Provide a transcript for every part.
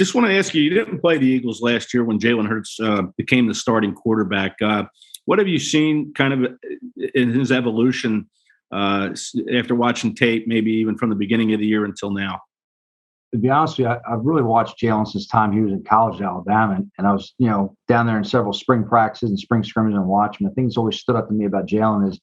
Just want to ask you didn't play the Eagles last year when Jalen Hurts became the starting quarterback. What have you seen kind of in his evolution after watching tape, maybe even from the beginning of the year until now? To be honest with you, I've really watched Jalen since time he was in college at Alabama, and I was, down there in several spring practices and spring scrimmages and watching. The thing that's always stood up to me about Jalen is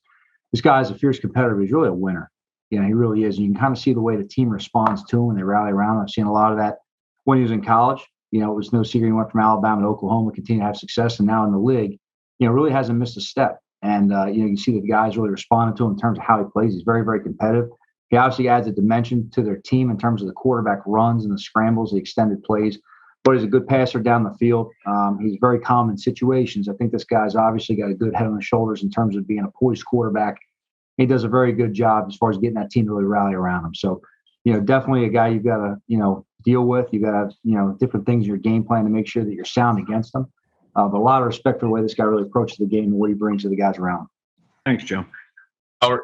this guy is a fierce competitor. He's really a winner. He really is. And you can kind of see the way the team responds to him when they rally around. I've seen a lot of that when he was in college. It was no secret he went from Alabama to Oklahoma, continued to have success, and now in the league, really hasn't missed a step. And, you can see that the guys really responded to him in terms of how he plays. He's very, very competitive. He obviously adds a dimension to their team in terms of the quarterback runs and the scrambles, the extended plays. But he's a good passer down the field. He's very calm in situations. I think this guy's obviously got a good head on his shoulders in terms of being a poised quarterback. He does a very good job as far as getting that team to really rally around him. So, definitely a guy you've got to, deal with. You've got to have, different things in your game plan to make sure that you're sound against them. But a lot of respect for the way this guy really approaches the game and what he brings to the guys around him. Thanks, Joe. Howard.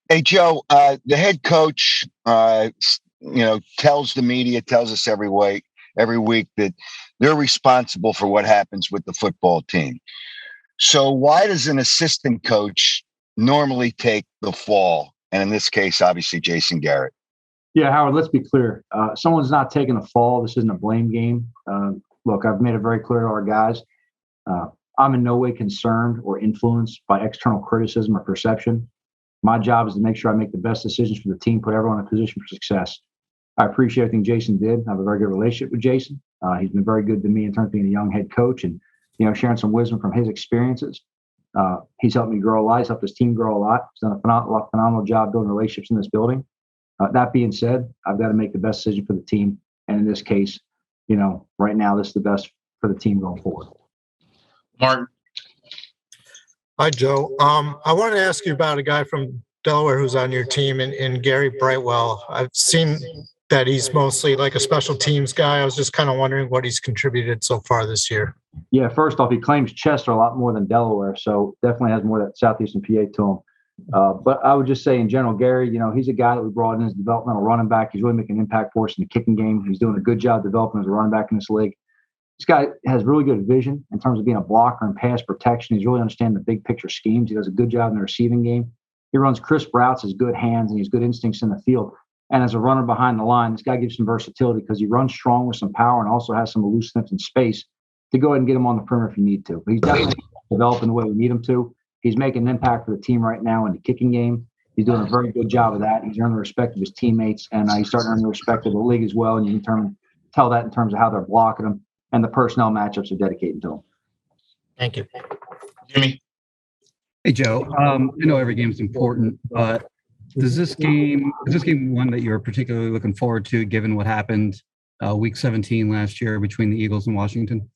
Hey, Joe, the head coach, tells the media, tells us every week that they're responsible for what happens with the football team. So why does an assistant coach normally take the fall? And in this case, obviously, Jason Garrett. Yeah, Howard, let's be clear. Someone's not taking a fall. This isn't a blame game. Look, I've made it very clear to our guys. I'm in no way concerned or influenced by external criticism or perception. My job is to make sure I make the best decisions for the team, put everyone in a position for success. I appreciate everything Jason did. I have a very good relationship with Jason. He's been very good to me in terms of being a young head coach and, sharing some wisdom from his experiences. He's helped me grow a lot. He's helped his team grow a lot. He's done a phenomenal job building relationships in this building. That being said, I've got to make the best decision for the team. And in this case, right now, this is the best for the team going forward. Martin. Hi, Joe. I wanted to ask you about a guy from Delaware who's on your team in Gary Brightwell. I've seen that he's mostly like a special teams guy. I was just kind of wondering what he's contributed so far this year. Yeah, first off, he claims Chester a lot more than Delaware, so definitely has more of that Southeastern PA to him. But I would just say in general, Gary, he's a guy that we brought in as a developmental running back. He's really making an impact for us in the kicking game. He's doing a good job developing as a running back in this league. This guy has really good vision in terms of being a blocker and pass protection. He's really understanding the big picture schemes. He does a good job in the receiving game. He runs crisp routes, has good hands, and he's good instincts in the field. And as a runner behind the line, this guy gives some versatility because he runs strong with some power and also has some elusiveness and space to go ahead and get him on the perimeter if you need to. But he's definitely developing the way we need him to. He's making an impact for the team right now in the kicking game. He's doing a very good job of that. He's earned the respect of his teammates, and he's starting to earn the respect of the league as well. And you can tell that in terms of how they're blocking him and the personnel matchups are dedicated to him. Thank you. Jimmy. Hey, Joe. I know every game is important, but is this game one that you're particularly looking forward to, given what happened week 17 last year between the Eagles and Washington?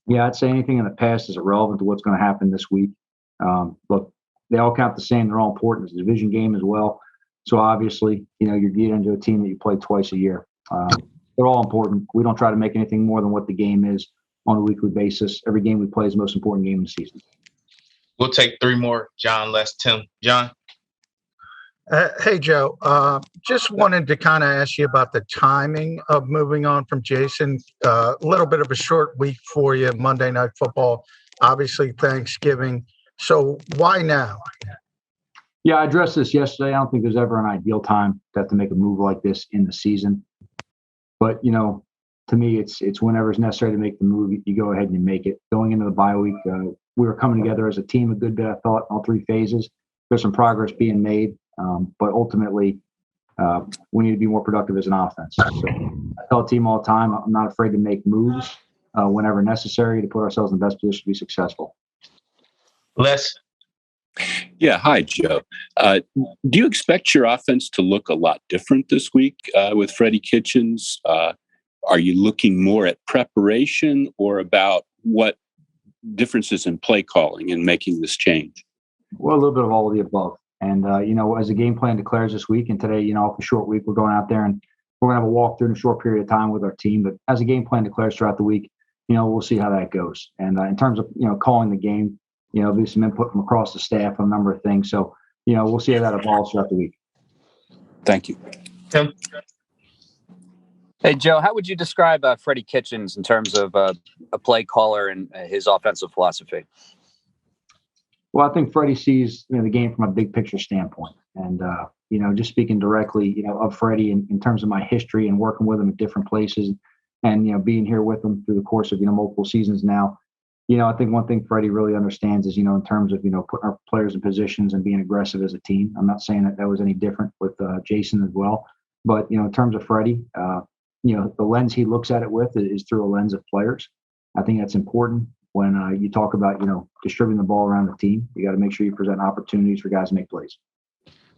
Yeah, I'd say anything in the past is irrelevant to what's going to happen this week. Look, they all count the same. They're all important. It's a division game as well. So obviously, you're getting into a team that you play twice a year. They're all important. We don't try to make anything more than what the game is on a weekly basis. Every game we play is the most important game of the season. We'll take three more. John, Les, Tim. John. Hey, Joe. Just wanted to kind of ask you about the timing of moving on from Jason. A little bit of a short week for you, Monday Night Football, obviously Thanksgiving. So why now? Yeah, I addressed this yesterday. I don't think there's ever an ideal time to have to make a move like this in the season. But, to me, it's whenever it's necessary to make the move, you go ahead and you make it. Going into the bye week, we were coming together as a team a good bit, I thought, in all three phases. There's some progress being made, but ultimately, we need to be more productive as an offense. So I tell the team all the time, I'm not afraid to make moves whenever necessary to put ourselves in the best position to be successful. Les. Yeah. Hi, Joe. Do you expect your offense to look a lot different this week with Freddie Kitchens? Are you looking more at preparation or about what differences in play calling and making this change? Well, a little bit of all of the above. And, as the game plan declares this week, and today, off a short week, we're going out there and we're going to have a walkthrough in a short period of time with our team. But as the game plan declares throughout the week, we'll see how that goes. And in terms of, calling the game, there'll be some input from across the staff on a number of things. So, we'll see how that evolves throughout the week. Thank you. Tim. Hey, Joe, how would you describe Freddie Kitchens in terms of a play caller and his offensive philosophy? Well, I think Freddie sees the game from a big picture standpoint, and just speaking directly of Freddie in terms of my history and working with him at different places, and being here with him through the course of multiple seasons now. I think one thing Freddie really understands is in terms of putting our players in positions and being aggressive as a team. I'm not saying that was any different with Jason as well, but in terms of Freddie, the lens he looks at it with is through a lens of players. I think that's important when you talk about, distributing the ball around the team. You got to make sure you present opportunities for guys to make plays.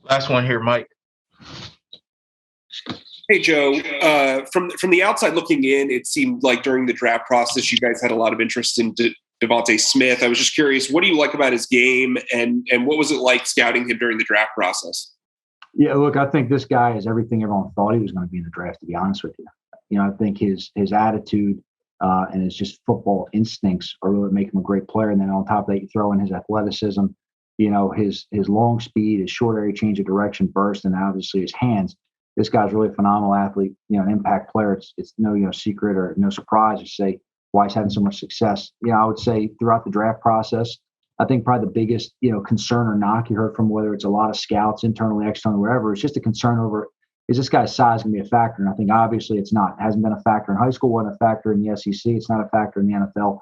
Last one here, Mike. Hey, Joe. From the outside looking in, it seemed like during the draft process, you guys had a lot of interest in Devonta Smith. I was just curious, what do you like about his game, and what was it like scouting him during the draft process? Yeah, look, I think this guy is everything everyone thought he was going to be in the draft, to be honest with you. I think his attitude and his just football instincts are really make him a great player. And then on top of that, you throw in his athleticism, his long speed, his short area change of direction, burst, and obviously his hands. This guy's really a phenomenal athlete, an impact player. It's no secret or no surprise to say why he's having so much success. I would say throughout the draft process, I think probably the biggest, concern or knock you heard from, whether it's a lot of scouts, internally, externally, wherever, it's just a concern over, is this guy's size going to be a factor? And I think obviously it's not. It hasn't been a factor in high school, wasn't a factor in the SEC. It's not a factor in the NFL.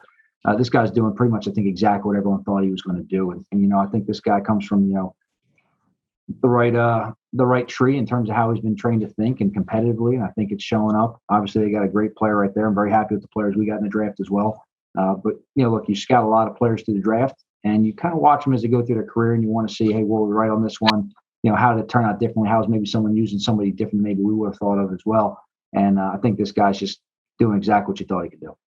This guy's doing pretty much, I think, exactly what everyone thought he was going to do. And I think this guy comes from, the right tree in terms of how he's been trained to think and competitively. And I think it's showing up. Obviously, they got a great player right there. I'm very happy with the players we got in the draft as well. But, look, you scout a lot of players through the draft, and you kind of watch them as they go through their career, and you want to see, hey, well, we're right on this one. How did it turn out differently? How's maybe someone using somebody different than maybe we would have thought of as well? And I think this guy's just doing exactly what you thought he could do.